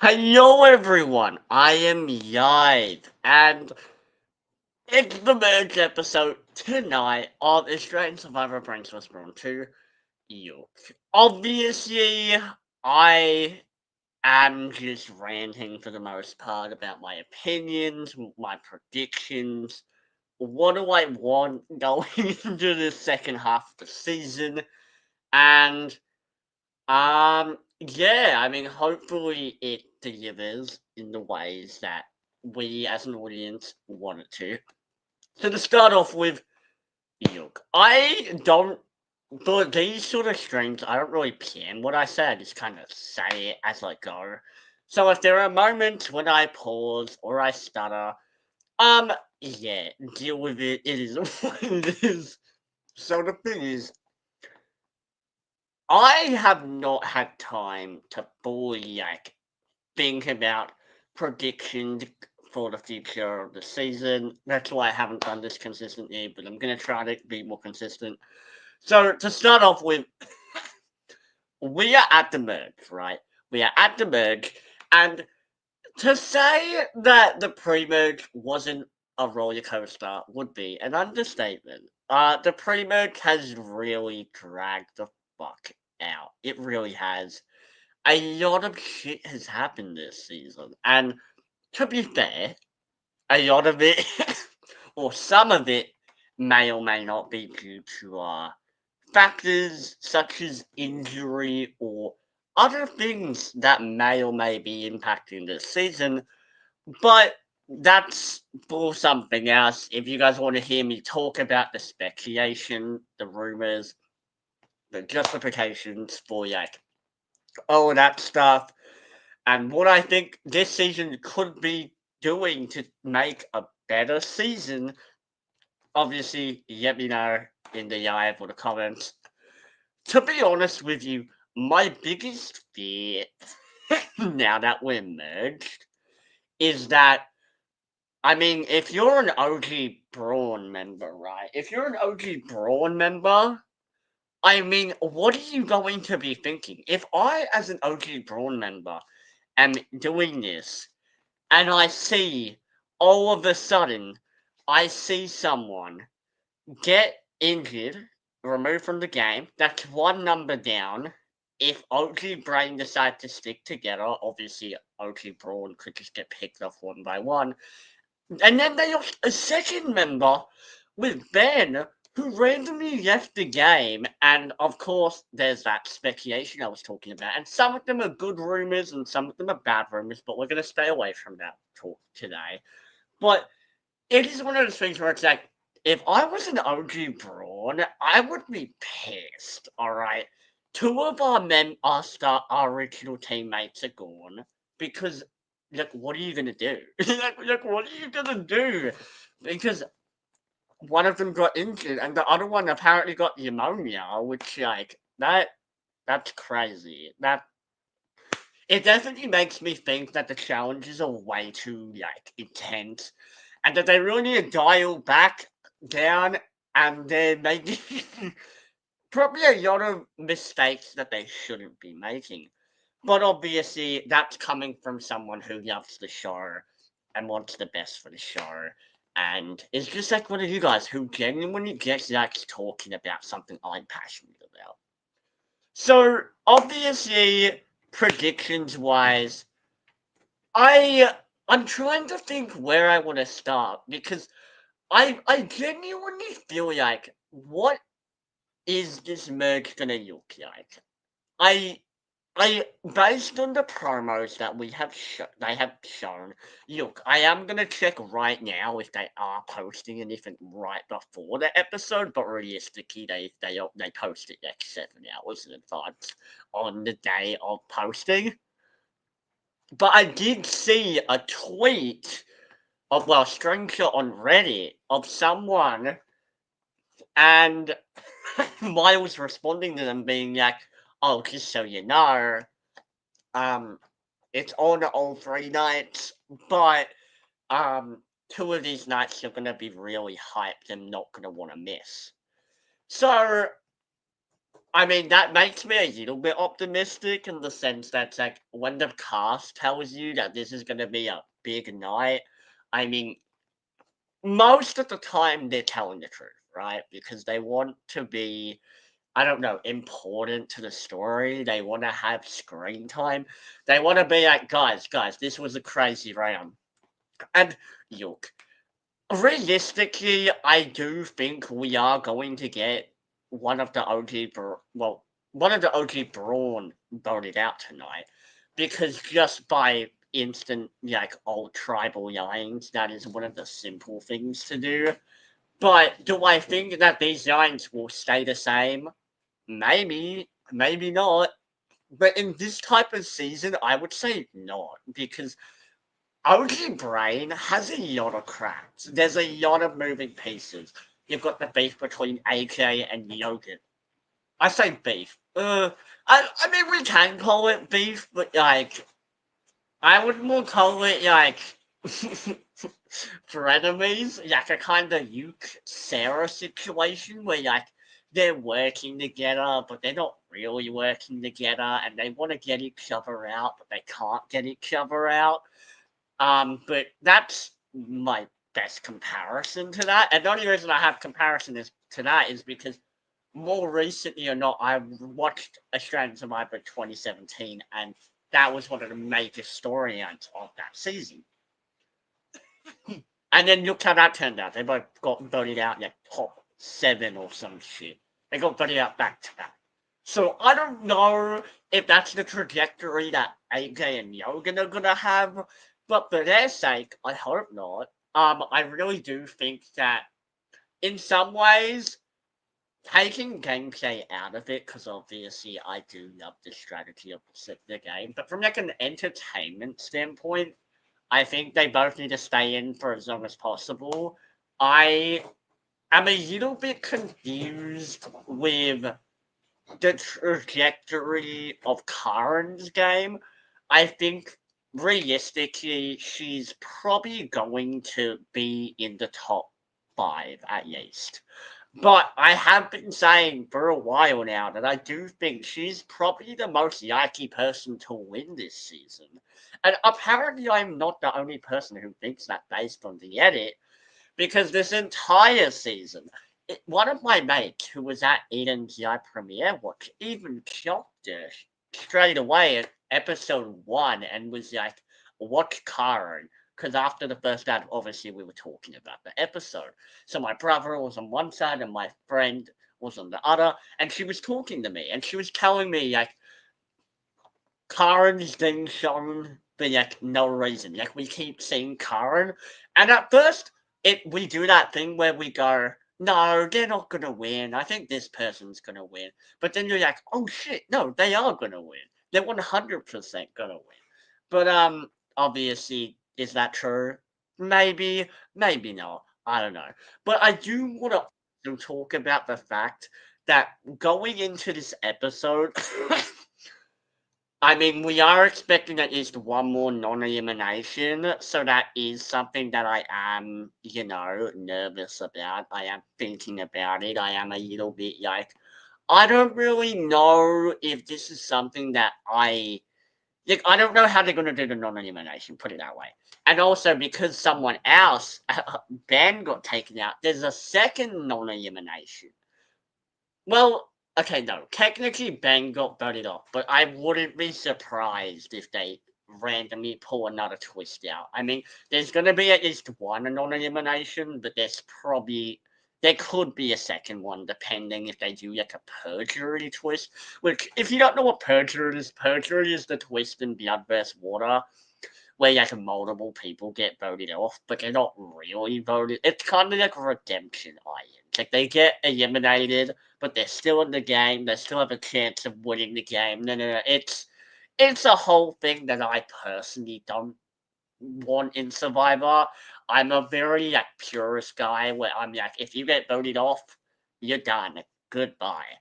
Hello everyone, I am Yive, and it's the merge episode tonight of Australian Survivor Brains was Brawn 2 York. Obviously, I am just ranting for the most part about my opinions, my predictions, what do I want going into the second half of the season, and yeah, I mean, hopefully it delivers in the ways that we as an audience want it to. So to start off with, look, I don't, for these sort of streams, I don't really plan what I say, I just kind of say it as I go. So if there are moments when I pause or I stutter, yeah, deal with it, it is what it is. So the thing is, I have not had time to fully think about predictions for the future of the season. That's why I haven't done this consistently, but I'm gonna try to be more consistent. So to start off with, we are at the merge, right? We are at the merge, and to say that the pre-merge wasn't a roller coaster would be an understatement. The pre-merge has really dragged the fuck out. It really has. A lot of shit has happened this season, and to be fair, a lot of it, or some of it, may or may not be due to factors such as injury or other things that may or may be impacting this season. But that's for something else. If you guys want to hear me talk about the speculation, the rumors, the justifications for all that stuff, and what I think this season could be doing to make a better season, obviously let me know in the live or the comments. To be honest with you, my biggest fear now that we're merged is that, I mean, if you're an OG Brawn member, right? If you're an OG Brawn member, I mean, what are you going to be thinking? If I, as an OG Brawn member, am doing this and I see all of a sudden, I see someone get injured, removed from the game. That's one number down. If OG Brain decide to stick together, obviously OG Brawn could just get picked off one by one. And then they lost a second member with Ben, who randomly left the game. And of course, there's that speculation I was talking about. And some of them are good rumors and some of them are bad rumors, but we're going to stay away from that talk today. But it is one of those things where it's like, if I was an OG Brawn, I would be pissed, alright? Two of our original teammates are gone because, like, what are you gonna do? like, what are you gonna do? Because one of them got injured and the other one apparently got pneumonia, which, that's crazy. It definitely makes me think that the challenges are way too, intense and that they really need to dial back down, and they're making probably a lot of mistakes that they shouldn't be making. But obviously, that's coming from someone who loves the show and wants the best for the show. And it's just like one of you guys who genuinely gets talking about something I'm passionate about. So, obviously, predictions wise, I'm trying to think where I want to start because I genuinely feel like, what is this merge gonna look like? I I based on the promos that they have shown. Look, I am gonna check right now if they are posting anything right before the episode, but realistically, they post it like 7 hours in advance on the day of posting. But I did see a tweet of, well, a screenshot on Reddit of someone, and Miles responding to them being like, "Oh, just so you know, um, it's on all 3 nights, but two of these nights you're gonna be really hyped and not gonna want to miss." So I mean, that makes me a little bit optimistic in the sense that, like, when the cast tells you that this is gonna be a big night, I mean, most of the time they're telling the truth, right? Because they want to be, I don't know, important to the story. They want to have screen time. They want to be like, guys, this was a crazy round. And look, realistically, I do think we are going to get one of the one of the OG Brawn voted out tonight, because just by instant, like, old tribal lines, that is one of the simple things to do. But do I think that these lines will stay the same? Maybe, maybe not. But in this type of season, I would say not, because OG Brain has a lot of cracks. There's a lot of moving pieces. You've got the beef between AK and Yogurt. I say beef. I mean, we can call it beef, but, like, I would more call it, like, frenemies, like a kind of Luke Sarah situation where, like, they're working together, but they're not really working together, and they want to get each other out, but they can't get each other out. But that's my best comparison to that. And the only reason I have comparison is to that is because more recently or not, I watched Australian Survivor 2017, and that was one of the major storylines of that season. And then look how that turned out. They both got voted out like top 7 or some shit. They got voted out back to back. So I don't know if that's the trajectory that AJ and Yogan are gonna have, but for their sake, I hope not. I really do think that in some ways, taking gameplay out of it, because obviously I do love the strategy of the game, but from like an entertainment standpoint, I think they both need to stay in for as long as possible. I am a little bit confused with the trajectory of Karen's game. I think realistically, she's probably going to be in the top 5 at least. But I have been saying for a while now that I do think she's probably the most likely person to win this season. And apparently, I'm not the only person who thinks that based on the edit, because this entire season, one of my mates who was at Eden's premiere watch even shocked her straight away at episode 1 and was like, watch Karen. Because after the first ad, obviously we were talking about the episode. So my brother was on one side and my friend was on the other, and she was talking to me and she was telling me, like, Karen's being shown for, like, no reason. Like, we keep seeing Karen, and at first we do that thing where we go, no, they're not gonna win. I think this person's gonna win. But then you're like, oh shit, no, they are gonna win. They're 100% gonna win. But obviously, is that true? Maybe, maybe not. I don't know. But I do want to talk about the fact that going into this episode, I mean, we are expecting at least one more non-elimination, so that is something that I am, nervous about. I am thinking about it. I am a little bit like, I don't really know if this is something that I don't know how they're going to do the non-elimination, put it that way. And also, because someone else, Ben, got taken out, there's a second non-elimination. Well, okay, no. Technically, Ben got voted off, but I wouldn't be surprised if they randomly pull another twist out. I mean, there's going to be at least one non-elimination, but there could be a second one, depending if they do like a perjury twist. Which, if you don't know what perjury is the twist in Blood vs. Water, where like multiple people get voted off, but they're not really voted. It's kind of like a redemption iron. Like, they get eliminated, but they're still in the game. They still have a chance of winning the game. No. It's a whole thing that I personally don't want in Survivor. I'm a very like purist guy where I'm like, if you get voted off, you're done. Goodbye.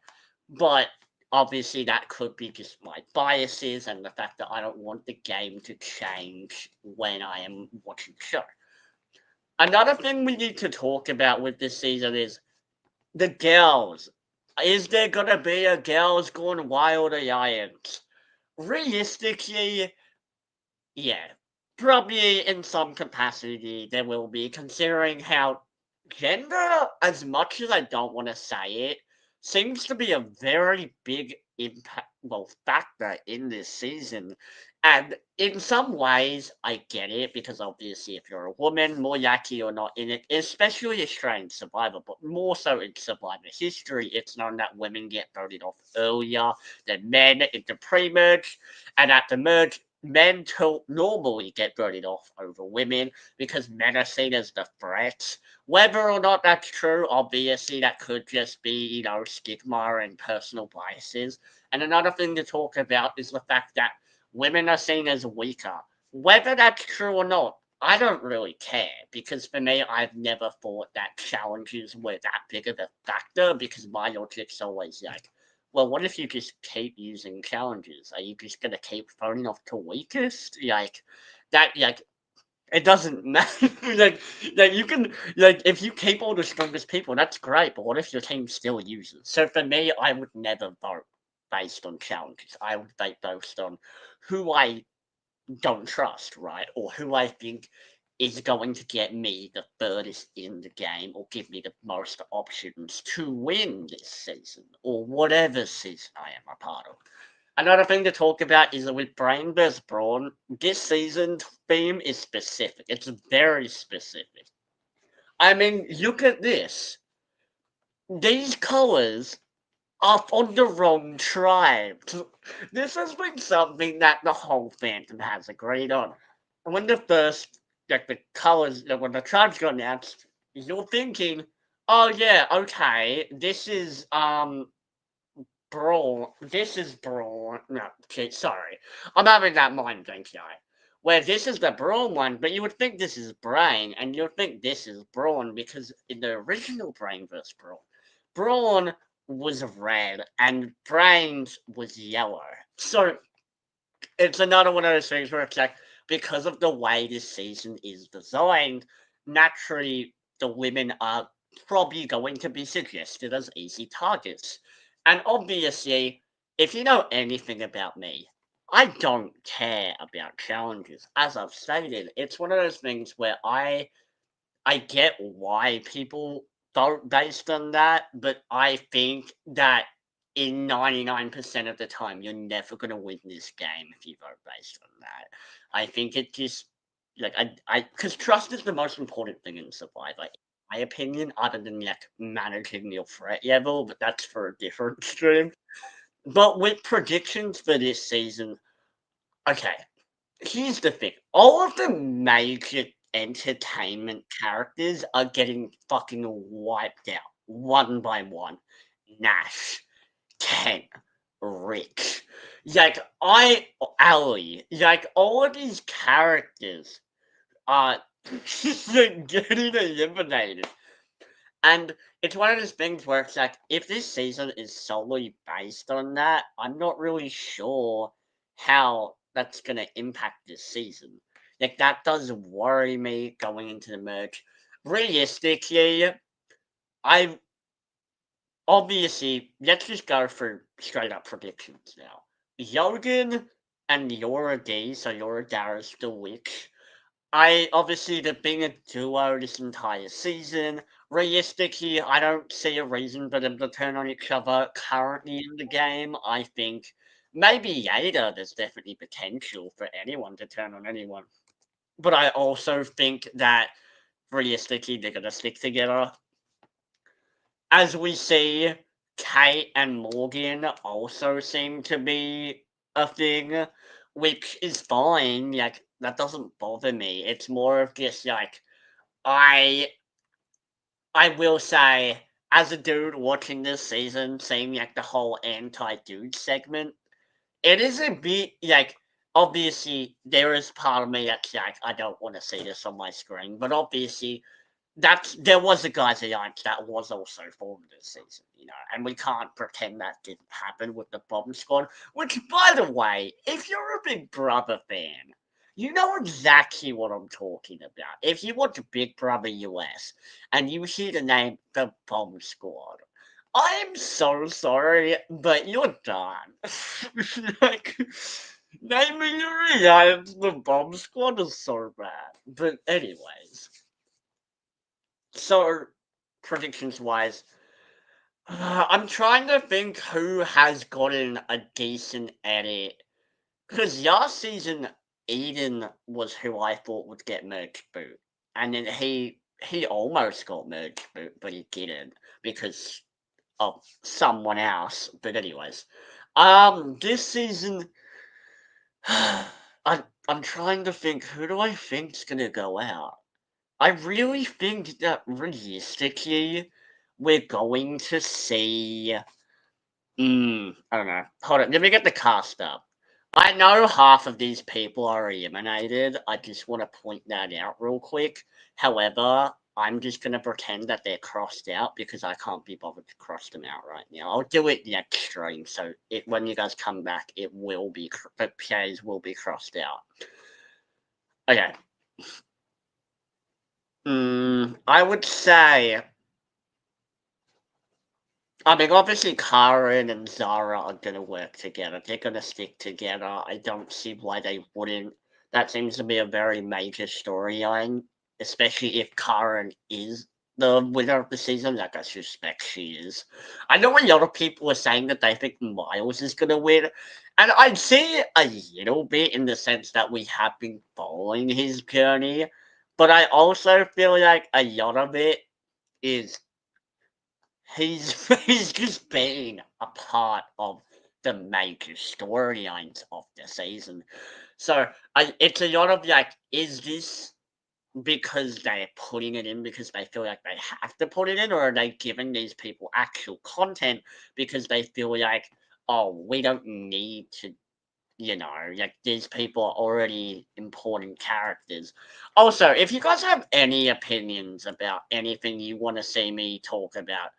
But obviously that could be just my biases and the fact that I don't want the game to change when I am watching the show. Another thing we need to talk about with this season is the girls. Is there gonna be a Girls Gone Wild alliance? Realistically, yeah. Probably in some capacity there will be, considering how gender, as much as I don't want to say it, seems to be a very big impact, well, factor in this season. And in some ways, I get it, because obviously, if you're a woman, more likely you're not in it, especially Australian Survivor, but more so in Survivor history, it's known that women get voted off earlier than men in the pre merge, and at the merge, men normally get voted off over women because men are seen as the threats. Whether or not that's true, obviously, that could just be, stigma and personal biases. And another thing to talk about is the fact that women are seen as weaker. Whether that's true or not, I don't really care, because for me, I've never thought that challenges were that big of a factor, because my logic's always like, well, what if you just keep using challenges? Are you just gonna keep throwing off the weakest? Like that, like it doesn't matter. like you can, if you keep all the strongest people, that's great. But what if your team still uses? So for me, I would never vote based on challenges. I would vote based on who I don't trust, right? Or who I think is going to get me the furthest in the game, or give me the most options to win this season, or whatever season I am a part of. Another thing to talk about is that with Brain vs. Brawn, this season's theme is specific. It's very specific. I mean, look at this. These colors are on the wrong tribes. This has been something that the whole fandom has agreed on. When the first, like the colors, when the tribes got announced, you're thinking, oh yeah, okay, this is Brawl. This is Brawl. No, okay, sorry, I'm having that mind blank guy. Where this is the Brawl one, but you would think this is Brain, and you would think this is Brawn, because in the original Brain vs. Brawl, Brawn was red and Brains was yellow. So it's another one of those things where it's like, because of the way this season is designed, naturally the women are probably going to be suggested as easy targets. And obviously, if you know anything about me, I don't care about challenges. As I've stated, it's one of those things where I get why people vote based on that, but I think that in 99% of the time, you're never going to win this game if you vote based on that. I think it just, like, because trust is the most important thing in Survivor, in my opinion, other than, like, managing your threat level, but that's for a different stream. But with predictions for this season, okay, here's the thing. All of the major entertainment characters are getting fucking wiped out one by one. Nash, Ken, Rich, Ali, all of these characters are just getting eliminated. And it's one of those things where it's like, if this season is solely based on that, I'm not really sure how that's going to impact this season. Like, that does worry me going into the merge. Realistically, I obviously, let's just go for straight up predictions now. Yogan and Yora D, so Yora Dara's the witch. I obviously, they've been a duo this entire season. Realistically, I don't see a reason for them to turn on each other currently in the game. I think maybe later there's definitely potential for anyone to turn on anyone. But I also think that realistically they're gonna stick together. As we see, Kate and Morgan also seem to be a thing, which is fine. Like, that doesn't bother me. It's more of just like, I I will say, as a dude watching this season, seeing like the whole anti-dude segment, it is a bit like, obviously there is part of me that's like, I don't want to see this on my screen, but obviously there was a guys alliance that was also formed this season, and we can't pretend that didn't happen with the bomb squad. Which, by the way, if you're a Big Brother fan, you know exactly what I'm talking about. If you watch Big Brother US and you hear the name the bomb squad, I'm so sorry, but you're done. Like, naming your reactions the bomb squad is so bad. But anyways, so predictions wise, I'm trying to think who has gotten a decent edit. Because last season, Eden was who I thought would get merge boot, and then he almost got merge boot, but he didn't because of someone else. But anyways, this season, I'm trying to think who do I think's gonna go out. I really think that realistically, we're going to see. I don't know. Hold on, let me get the cast up. I know half of these people are eliminated. I just want to point that out real quick. However, I'm just going to pretend that they're crossed out because I can't be bothered to cross them out right now. I'll do it next stream, so when you guys come back, it will be the players will be crossed out. Okay. I would say. I mean, obviously, Karen and Zara are going to work together. They're going to stick together. I don't see why they wouldn't. That seems to be a very major storyline, especially if Karen is the winner of the season, like I suspect she is. I know a lot of people are saying that they think Miles is going to win, and I'd see a little bit in the sense that we have been following his journey, but I also feel like a lot of it is he's just been a part of the major storylines of the season. So it's a lot of like, is this because they're putting it in because they feel like they have to put it in, or are they giving these people actual content because they feel like, oh, we don't need to, like these people are already important characters. Also, if you guys have any opinions about anything you want to see me talk about,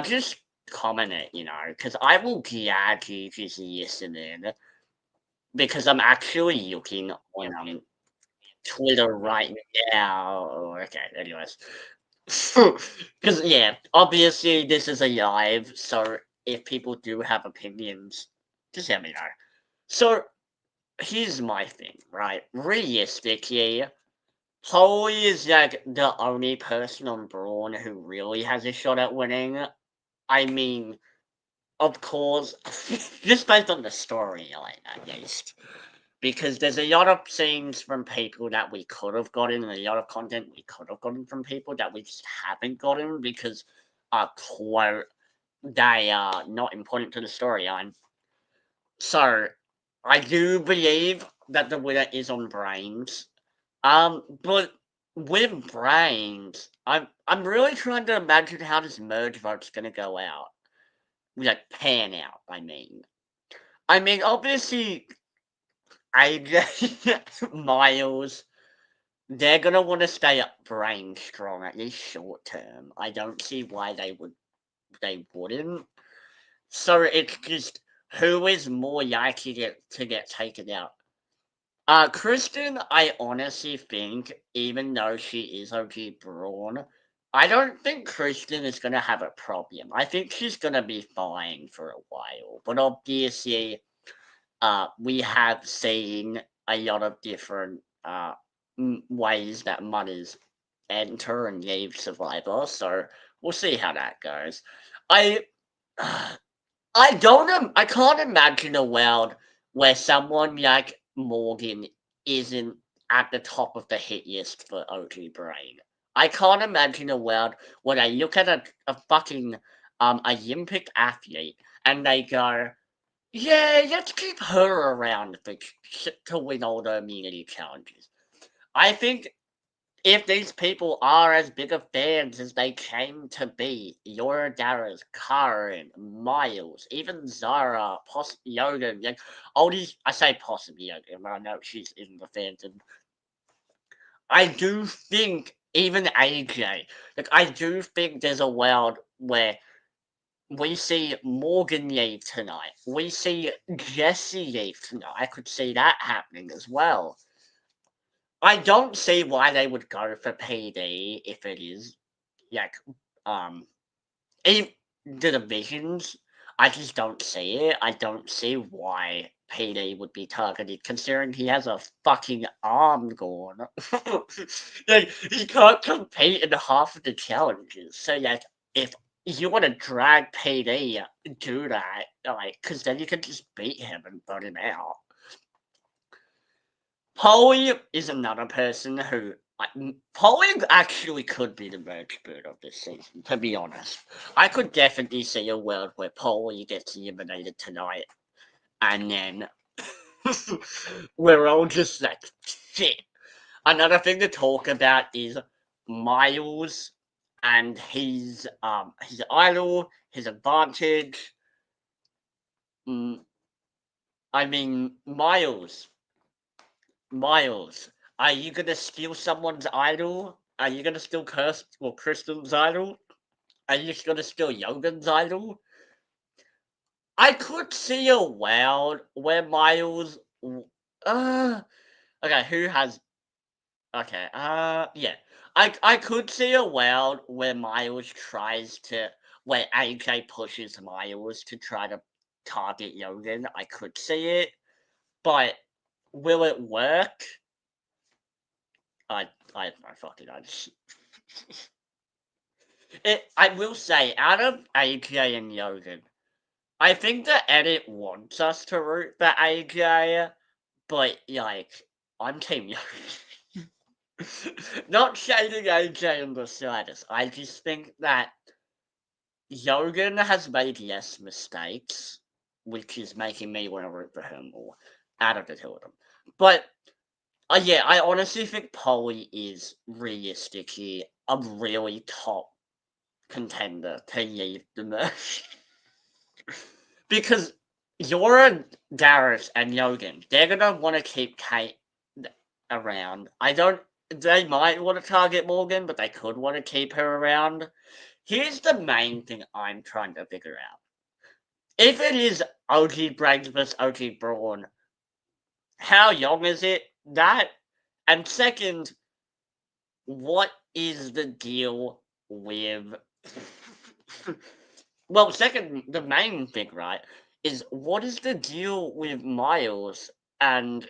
just comment it, because I will gladly just listen in because I'm actually looking on Twitter right now. Okay, anyways. Because, yeah, obviously this is a live, so if people do have opinions, just let me know. So, here's my thing, right? Realistically, Chloe is like the only person on Brawn who really has a shot at winning. I mean, of course, just based on the storyline, at least. Because there's a lot of scenes from people that we could have gotten, and a lot of content we could have gotten from people that we just haven't gotten because, quote, they are not important to the storyline. So, I do believe that the winner is on Brains. But with Brains, I'm really trying to imagine how this merge vote's gonna go out. Like, pan out, I mean, obviously, I Miles, they're gonna want to stay up brain strong at least short term. I don't see why they wouldn't. So it's just who is more likely to get taken out. Kristen, I honestly think, even though she is OG Brawn, I don't think Kristen is gonna have a problem. I think she's gonna be fine for a while. But obviously, we have seen a lot of different ways that mothers enter and leave Survivor, so we'll see how that goes. I I can't imagine a world where someone like Morgan isn't at the top of the hit list for OG Brain. I can't imagine a world where they look at a fucking Olympic athlete and they go, yeah, let's keep her around to win all the immunity challenges. I think if these people are as big of fans as they claim to be, Laura Darras, Karen, Miles, even Zara, Yogan, like all these, I say possibly Yogan, but I know she's in the fandom. I do think even AJ, like I do think there's a world where we see Morgan leave tonight. We see Jesse leave tonight. I could see that happening as well. I don't see why they would go for PD if it is like um the divisions, I just don't see it. I don't see why PD would be targeted, considering he has a fucking arm gone. Like, he can't compete in half of the challenges. So, like, if you want to drag PD, do that. Like, because then you can just beat him and vote him out. Polly is another person who. Polly actually could be the merge boot of this season, to be honest. I could definitely see a world where Polly gets eliminated tonight, and then we're all just like, shit. Another thing to talk about is Miles and his idol, his advantage. I mean, Miles, are you gonna steal someone's idol? Are you gonna steal Kristen's idol? Are you just gonna steal Yogan's idol? I could see a world where Miles. Okay, who has? Okay, yeah. I could see a world where Miles tries to, where AJ pushes Miles to try to target Yogan. I could see it, but will it work? I fucking I just. I will say, out of AJ and Yogan, I think the edit wants us to root for AJ, but like, I'm Team Yogan. Not shading AJ in the slightest. I just think that Yogan has made less mistakes, which is making me want to root for him more out of the two of them. But yeah, I honestly think Polly is realistically a really top contender to lead the merge. Because Yora, Darius, and Yogan, they're gonna want to keep Kate around. They might want to target Morgan, but they could want to keep her around. Here's the main thing I'm trying to figure out. If it is OG Brains vs OG Brawn, how young is it? That, and second, what is the deal with? Well, second, the main thing, right, is what is the deal with Miles and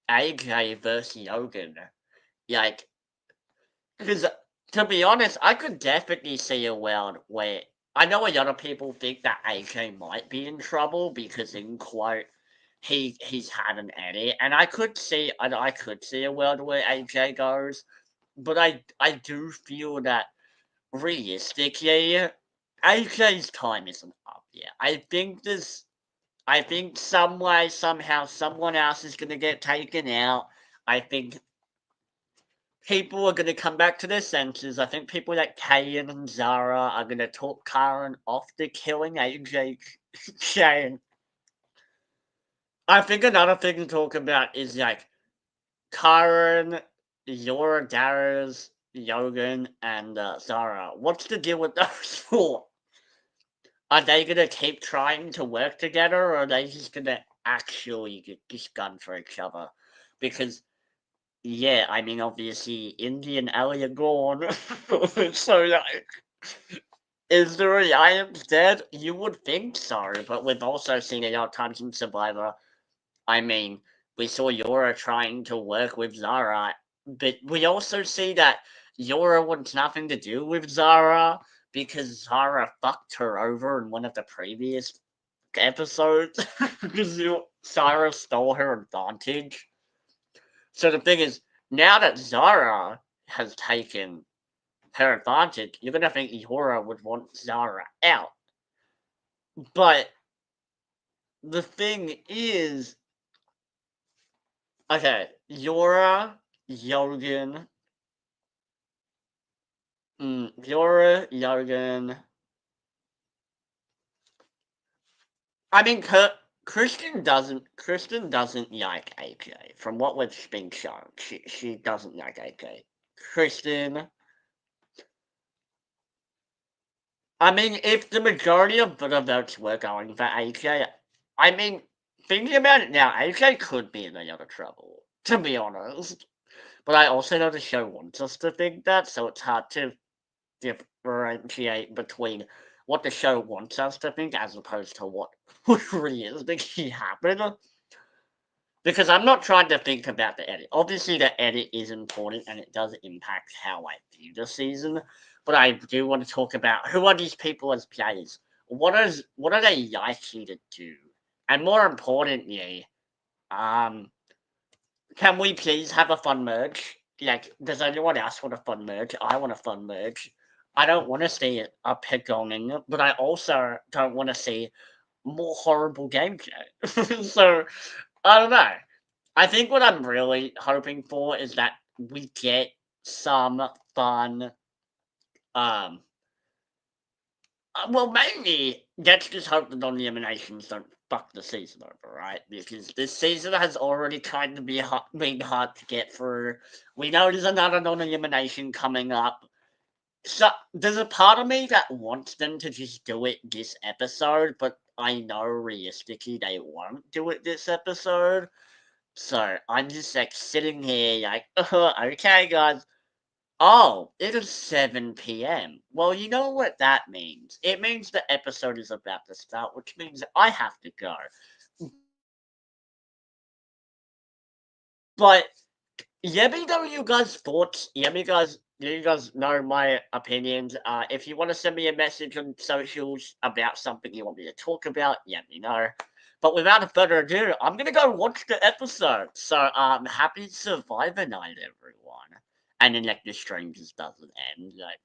AJ versus Logan? Like, because to be honest, I could definitely see a world where I know a lot of people think that AJ might be in trouble because, in quote, he's had an edit, and I could see a world where AJ goes, but I do feel that realistically, AJ's time isn't up yet. I think some way, somehow, someone else is gonna get taken out. I think people are gonna come back to their senses. I think people like Kayan and Zara are gonna talk Karen off the killing AJ Shane. I think another thing to talk about is like Karen, Yora, Darius, Yogan, and Zara. What's the deal with those four? Are they gonna keep trying to work together, or are they just gonna actually get just gun for each other? Because yeah, I mean obviously Indy and Ellie are gone. So like, is the Alliance dead? You would think so, but we've also seen it out times in Survivor. I mean, we saw Yora trying to work with Zara, but we also see that Yora wants nothing to do with Zara because Zara fucked her over in one of the previous episodes because Zara stole her advantage. So the thing is, now that Zara has taken her advantage, you're gonna think Yora would want Zara out. But the thing is, okay, Yora, Yogan, Yora, Yogan. I mean, Kristen doesn't like AJ. From what we've been shown, she doesn't like AJ. Kristen. I mean, if the majority of the votes were going for AJ, I mean, thinking about it now, AJ could be in a lot of trouble, to be honest. But I also know the show wants us to think that, so it's hard to differentiate between what the show wants us to think as opposed to what would realistically happen. Because I'm not trying to think about the edit. Obviously, the edit is important and it does impact how I view the season. But I do want to talk about who are these people as players? What are they likely to do? And more importantly, um, can we please have a fun merge? Like, does anyone else want a fun merge? I want a fun merge. I don't want to see a pick on in it, but I also don't want to see more horrible gameplay. So I don't know. I think what I'm really hoping for is that we get some fun. Um, well, mainly let's just hope the non-eliminations don't fuck the season over, right? Because this season has already kind of been hard to get through. We know there's another non-elimination coming up. So there's a part of me that wants them to just do it this episode, but I know realistically they won't do it this episode. So I'm just like sitting here like, okay, guys. Oh, it is 7 p.m. Well, you know what that means. It means the episode is about to start, which means that I have to go. But let me know you guys' thoughts. You guys know my opinions. If you want to send me a message on socials about something you want me to talk about, let me know. But without further ado, I'm gonna go watch the episode. So happy Survivor night, everyone. And then like the stream just doesn't end. Like